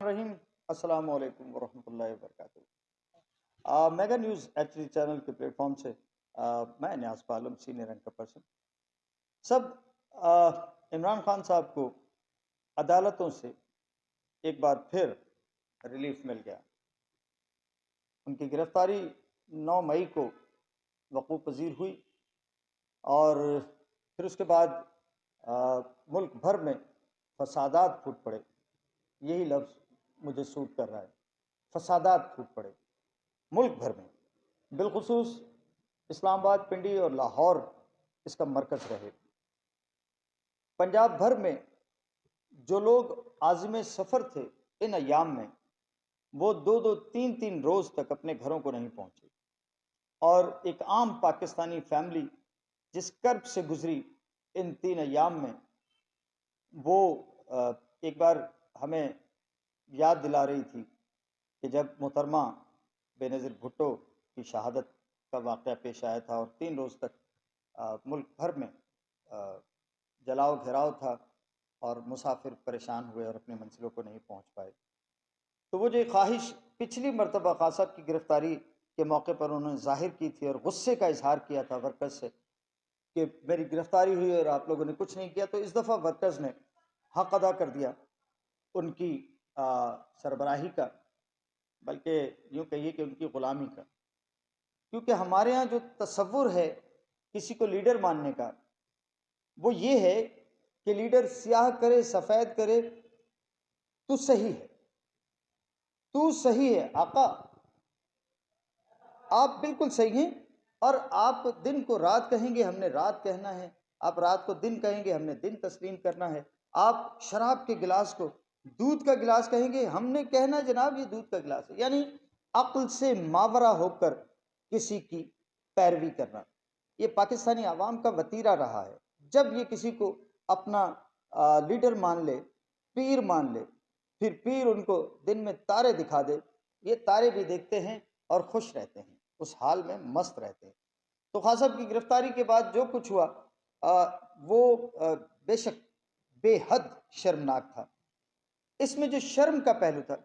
الرحیم السلام علیکم ورحمۃ اللہ وبرکاتہ۔ Mega news H D channel کے پلیٹ فارم سے میں Niaz Alam senior anchor person سب عمران خان صاحب کو عدالتوں سے ایک بار پھر ریلیف مل گیا۔ ان کی گرفتاری 9 مئی کو وقوع پذیر ہوئی اور پھر اس کے بعد ملک بھر میں فسادات پھوٹ پڑے۔ یہی لفظ مجھے سوٹ کر رہا ہے، فسادات پھوٹ پڑے ملک بھر میں، بالخصوص اسلام آباد، پنڈی اور لاہور اس کا مرکز رہے۔ پنجاب بھر میں جو لوگ عازم سفر تھے ان ایام میں، وہ 2-2 3-3 روز تک اپنے گھروں کو نہیں پہنچے، اور ایک عام پاکستانی فیملی جس کرب سے گزری ان 3 ایام میں، وہ ایک بار ہمیں یاد دلا رہی تھی کہ جب محترمہ بے نظیر بھٹو کی شہادت کا واقعہ پیش آیا تھا اور 3 روز تک ملک بھر میں جلاؤ گھیراؤ تھا اور مسافر پریشان ہوئے اور اپنے منزلوں کو نہیں پہنچ پائے، تو وہ جو خواہش پچھلی مرتبہ خان صاحب کی گرفتاری کے موقع پر انہوں نے ظاہر کی تھی اور غصے کا اظہار کیا تھا ورکرز سے کہ میری گرفتاری ہوئی اور آپ لوگوں نے کچھ نہیں کیا، تو اس دفعہ ورکرز نے حق ادا کر دیا ان کی سربراہی کا، بلکہ یوں کہیے کہ ان کی غلامی کا۔ کیونکہ ہمارے ہاں جو تصور ہے کسی کو لیڈر ماننے کا، وہ یہ ہے کہ لیڈر سیاہ کرے سفید کرے، تو صحیح ہے، تو صحیح ہے آقا، آپ بالکل صحیح ہیں، اور آپ دن کو رات کہیں گے، ہم نے رات کہنا ہے، آپ رات کو دن کہیں گے، ہم نے دن تسلیم کرنا ہے، آپ شراب کے گلاس کو دودھ کا گلاس کہیں گے، ہم نے کہنا جناب یہ دودھ کا گلاس ہے۔ یعنی عقل سے ماورا ہو کر کسی کی پیروی کرنا، یہ پاکستانی عوام کا وتیرہ رہا ہے۔ جب یہ کسی کو اپنا لیڈر مان لے، پیر مان لے، پھر پیر ان کو دن میں تارے دکھا دے، یہ تارے بھی دیکھتے ہیں اور خوش رہتے ہیں، اس حال میں مست رہتے ہیں۔ تو خان صاحب کی گرفتاری کے بعد جو کچھ ہوا وہ بے شک بے حد شرمناک تھا۔ اس میں جو شرم کا پہلو تھا،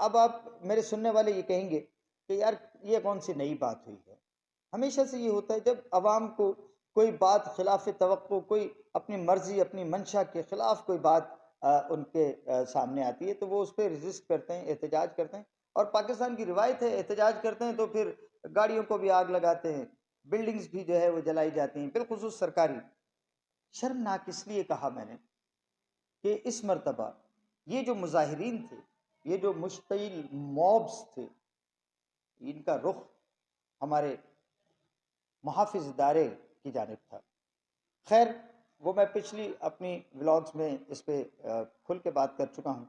اب آپ میرے سننے والے یہ کہیں گے کہ یار یہ کون سی نئی بات ہوئی ہے؟ ہمیشہ سے یہ ہوتا ہے جب عوام کو کوئی بات خلاف توقع، کوئی اپنی مرضی اپنی منشا کے خلاف کوئی بات ان کے سامنے آتی ہے تو وہ اس پہ ریزسٹ کرتے ہیں، احتجاج کرتے ہیں، اور پاکستان کی روایت ہے احتجاج کرتے ہیں تو پھر گاڑیوں کو بھی آگ لگاتے ہیں، بلڈنگز بھی جو ہے وہ جلائی جاتی ہیں، بالخصوص سرکاری۔ شرمناک اس لیے کہا میں نے کہ اس مرتبہ یہ جو مظاہرین تھے، یہ جو مشتعل موبز تھے، ان کا رخ ہمارے محافظ ادارے کی جانب تھا۔ خیر وہ میں پچھلی اپنی ولاگز میں اس پہ کھل کے بات کر چکا ہوں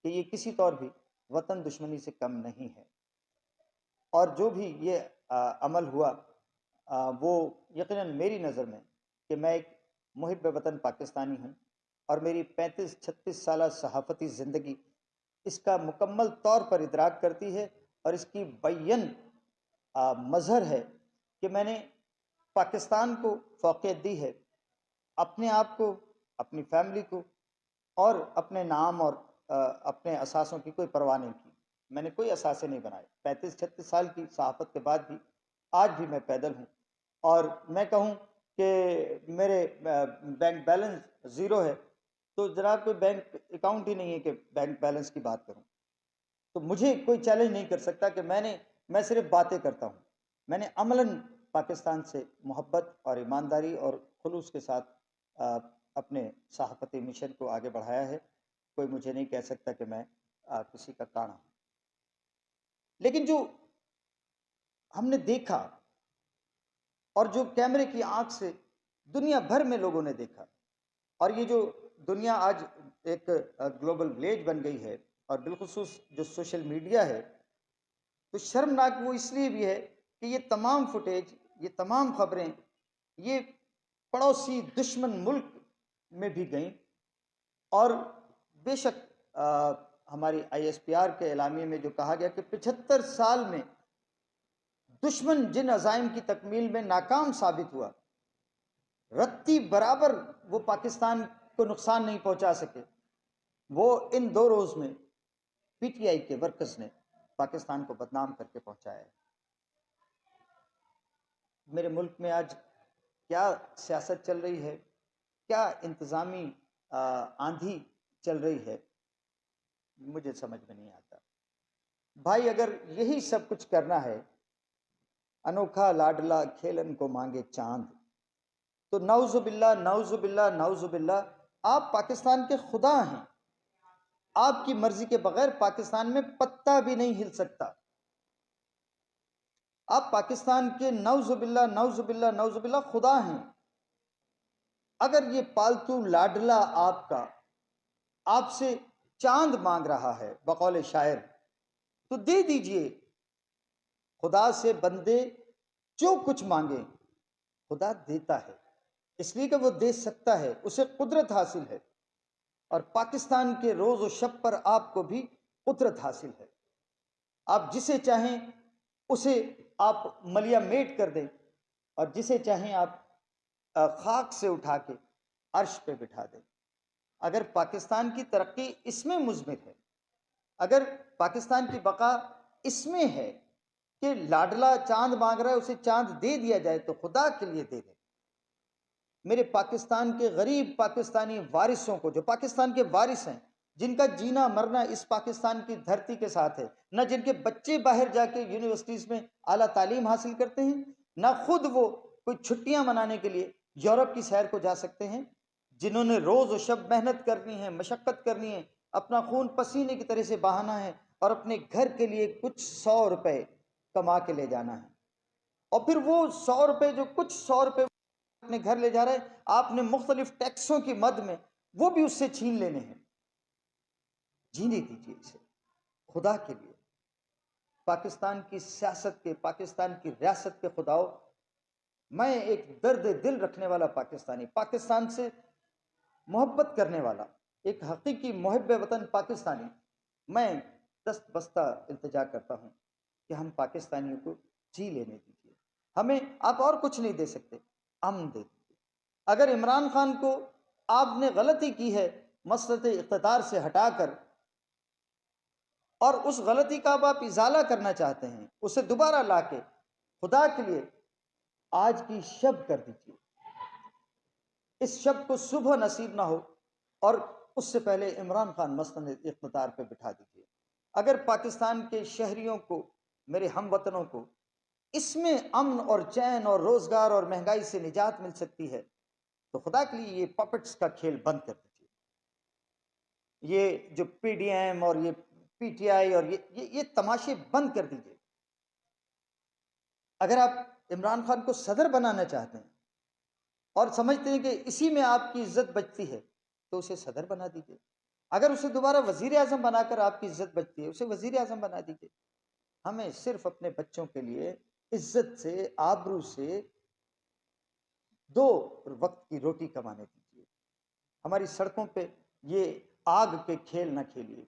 کہ یہ کسی طور بھی وطن دشمنی سے کم نہیں ہے، اور جو بھی یہ عمل ہوا وہ یقیناً میری نظر میں کہ میں ایک محب وطن پاکستانی ہوں، اور میری 35-36 سالہ صحافتی زندگی اس کا مکمل طور پر ادراک کرتی ہے، اور اس کی بین مظہر ہے کہ میں نے پاکستان کو فوقیت دی ہے، اپنے آپ کو، اپنی فیملی کو، اور اپنے نام اور اپنے اثاثوں کی کوئی پرواہ نہیں کی۔ میں نے کوئی اثاثے نہیں بنائے۔ 35-36 سال کی صحافت کے بعد بھی آج بھی میں پیدل ہوں، اور میں کہوں کہ میرے بینک بیلنس 0 ہے تو جناب کوئی بینک اکاؤنٹ ہی نہیں ہے کہ بینک بیلنس کی بات کروں، تو مجھے کوئی چیلنج نہیں کر سکتا کہ میں صرف باتیں کرتا ہوں۔ میں نے عملاً پاکستان سے محبت اور ایمانداری اور خلوص کے ساتھ اپنے صحافتی مشن کو آگے بڑھایا ہے۔ کوئی مجھے نہیں کہہ سکتا کہ میں کسی کا کانا ہوں۔ لیکن جو ہم نے دیکھا اور جو کیمرے کی آنکھ سے دنیا بھر میں لوگوں نے دیکھا، اور یہ جو دنیا آج ایک گلوبل ولیج بن گئی ہے، اور بالخصوص جو سوشل میڈیا ہے، تو شرمناک وہ اس لیے بھی ہے کہ یہ تمام فوٹیج، یہ تمام خبریں یہ پڑوسی دشمن ملک میں بھی گئیں، اور بے شک ہماری ISPR کے اعلامیے میں جو کہا گیا کہ 75 سال میں دشمن جن عزائم کی تکمیل میں ناکام ثابت ہوا، رتی برابر وہ پاکستان کو نقصان نہیں پہنچا سکے، وہ ان 2 روز میں پی ٹی آئی کے ورکرز نے پاکستان کو بدنام کر کے پہنچایا ہے۔ میرے ملک میں آج کیا سیاست چل رہی ہے، کیا انتظامی آندھی چل رہی ہے، مجھے سمجھ میں نہیں آتا۔ بھائی اگر یہی سب کچھ کرنا ہے، انوکھا لاڈلا کھیلن کو مانگے چاند، تو نعوذ باللہ نعوذ باللہ نعوذ باللہ، آپ پاکستان کے خدا ہیں۔ آپ کی مرضی کے بغیر پاکستان میں پتہ بھی نہیں ہل سکتا۔ آپ پاکستان کے نعوذ باللہ نعوذ باللہ نعوذ باللہ خدا ہیں۔ اگر یہ پالتو لاڈلا آپ کا آپ سے چاند مانگ رہا ہے بقول شاعر، تو دے دیجئے۔ خدا سے بندے جو کچھ مانگیں خدا دیتا ہے، اس لیے کہ وہ دے سکتا ہے، اسے قدرت حاصل ہے، اور پاکستان کے روز و شب پر آپ کو بھی قدرت حاصل ہے۔ آپ جسے چاہیں اسے آپ ملیا میٹ کر دیں، اور جسے چاہیں آپ خاک سے اٹھا کے عرش پہ بٹھا دیں۔ اگر پاکستان کی ترقی اس میں مضمر ہے، اگر پاکستان کی بقا اس میں ہے کہ لاڈلا چاند مانگ رہا ہے اسے چاند دے دیا جائے، تو خدا کے لیے دے دیں۔ میرے پاکستان کے غریب پاکستانی وارثوں کو، جو پاکستان کے وارث ہیں، جن کا جینا مرنا اس پاکستان کی دھرتی کے ساتھ ہے، نہ جن کے بچے باہر جا کے یونیورسٹیز میں اعلیٰ تعلیم حاصل کرتے ہیں، نہ خود وہ کوئی چھٹیاں منانے کے لیے یورپ کی سیر کو جا سکتے ہیں، جنہوں نے روز و شب محنت کرنی ہے، مشقت کرنی ہے، اپنا خون پسینے کی طرح سے بہانا ہے، اور اپنے گھر کے لیے کچھ 100 روپے کما کے لے جانا ہے، اور پھر وہ 100 روپے جو کچھ 100 روپے اپنے گھر لے جا رہے ہیں، آپ نے مختلف ٹیکسوں کی مد میں وہ بھی اس سے چھین لینے ہیں۔ جینے دیجیے اسے خدا کے لیے۔ پاکستان کی سیاست کے، پاکستان کی ریاست کے خداؤ، میں ایک درد دل رکھنے والا پاکستانی، پاکستان سے محبت کرنے والا، ایک حقیقی محب وطن پاکستانی، میں دست بستہ التجا کرتا ہوں کہ ہم پاکستانیوں کو جی لینے دیجیے۔ ہمیں آپ اور کچھ نہیں دے سکتے، امن دے دیجیے۔ اگر عمران خان کو آپ نے غلطی کی ہے مسلط اقتدار سے ہٹا کر، اور اس غلطی کا آپ ازالہ کرنا چاہتے ہیں، اسے دوبارہ لا کے خدا کے لیے آج کی شب کر دیجیے۔ اس شب کو صبح نصیب نہ ہو، اور اس سے پہلے عمران خان مسلط اقتدار پہ بٹھا دیجیے۔ اگر پاکستان کے شہریوں کو، میرے ہم وطنوں کو، اس میں امن اور چین اور روزگار اور مہنگائی سے نجات مل سکتی ہے، تو خدا کے لیے یہ پپٹس کا کھیل بند کر دیجیے۔ یہ جو پی ڈی ایم اور یہ پی ٹی آئی اور یہ تماشے بند کر دیجیے۔ اگر آپ عمران خان کو صدر بنانا چاہتے ہیں اور سمجھتے ہیں کہ اسی میں آپ کی عزت بچتی ہے، تو اسے صدر بنا دیجیے۔ اگر اسے دوبارہ وزیر اعظم بنا کر آپ کی عزت بچتی ہے، اسے وزیر اعظم بنا دیجیے۔ ہمیں صرف اپنے بچوں کے لیے عزت سے، آبرو سے 2 وقت کی روٹی کمانے دیجیے۔ ہماری سڑکوں پہ یہ آگ کے کھیل نہ کھیلیے،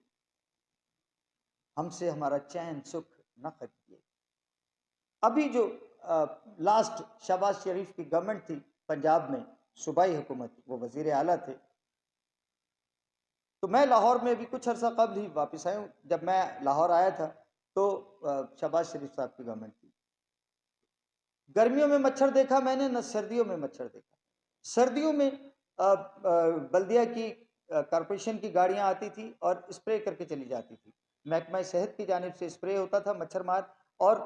ہم سے ہمارا چین سکھ نہ خریدیے۔ ابھی جو لاسٹ شہباز شریف کی گورنمنٹ تھی پنجاب میں، صوبائی حکومت، وہ وزیر اعلیٰ تھے، تو میں لاہور میں بھی کچھ عرصہ قبل ہی واپس آیا ہوں۔ جب میں لاہور آیا تھا تو شہباز شریف صاحب کی گورنمنٹ تھی۔ گرمیوں میں مچھر دیکھا میں نے، نہ سردیوں میں مچھر دیکھا۔ سردیوں میں بلدیہ کی کارپوریشن کی گاڑیاں آتی تھی اور اسپرے کر کے چلی جاتی تھی، محکمہ صحت کی جانب سے اسپرے ہوتا تھا مچھر مار، اور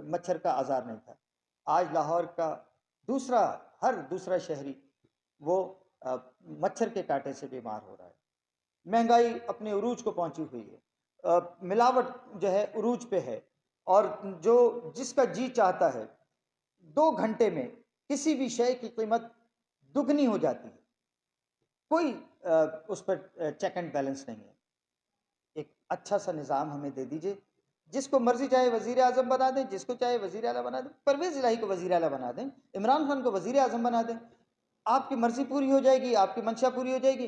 مچھر کا آزار نہیں تھا۔ آج لاہور کا ہر دوسرا شہری وہ مچھر کے کاٹے سے بیمار ہو رہا ہے۔ مہنگائی اپنے عروج کو پہنچی ہوئی ہے، ملاوٹ جو ہے عروج پہ ہے، اور جس کا جی چاہتا ہے 2 گھنٹے میں کسی بھی شے کی قیمت دگنی ہو جاتی ہے، کوئی اس پر چیک اینڈ بیلنس نہیں ہے۔ ایک اچھا سا نظام ہمیں دے دیجئے، جس کو مرضی چاہے وزیر اعظم بنا دیں، جس کو چاہے وزیر اعلیٰ بنا دیں، پرویز الہی کو وزیر اعلیٰ بنا دیں، عمران خان کو وزیر اعظم بنا دیں، آپ کی مرضی پوری ہو جائے گی، آپ کی منشا پوری ہو جائے گی۔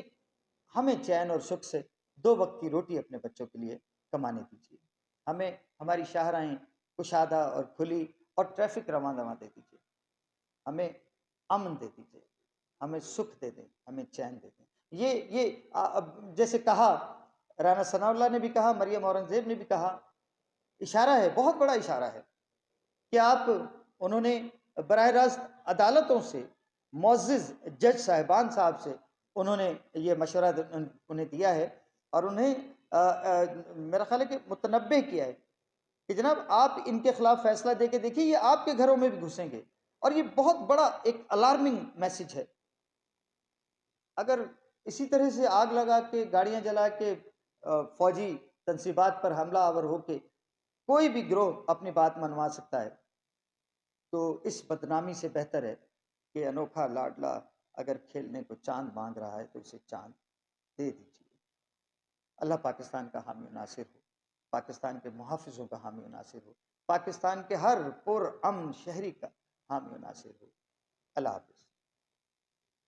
ہمیں چین اور سکھ سے 2 وقت کی روٹی اپنے بچوں کے لیے کمانے دیجیے۔ ہمیں ہماری شاہراہیں کشادہ اور کھلی اور ٹریفک رواں دے دیجیے۔ ہمیں امن دے دیجیے، ہمیں سکھ دے دیں، ہمیں چین دے دیں۔ یہ جیسے کہا رانا ثناء اللہ نے بھی کہا، مریم اورنگزیب نے بھی کہا، اشارہ ہے، بہت بڑا اشارہ ہے کہ آپ انہوں نے براہ راست عدالتوں سے، معزز جج صاحبان صاحب سے انہوں نے یہ مشورہ انہیں دیا ہے، اور انہیں میرا خیال ہے کہ متنبہ کیا ہے کہ جناب آپ ان کے خلاف فیصلہ دے کے دیکھیے، یہ آپ کے گھروں میں بھی گھسیں گے، اور یہ بہت بڑا ایک الارمنگ میسج ہے۔ اگر اسی طرح سے آگ لگا کے، گاڑیاں جلا کے، فوجی تنصیبات پر حملہ آور ہو کے کوئی بھی گروہ اپنی بات منوا سکتا ہے، تو اس بدنامی سے بہتر ہے کہ انوکھا لاڈلا اگر کھیلنے کو چاند مانگ رہا ہے تو اسے چاند دے دیجیے۔ اللہ پاکستان کا حامی و ناصر ہو، پاکستان کے محافظوں کا حامی و ناصر ہو، پاکستان کے ہر پر امن شہری کا حامی و ناصر ہو۔ اللہ حافظ۔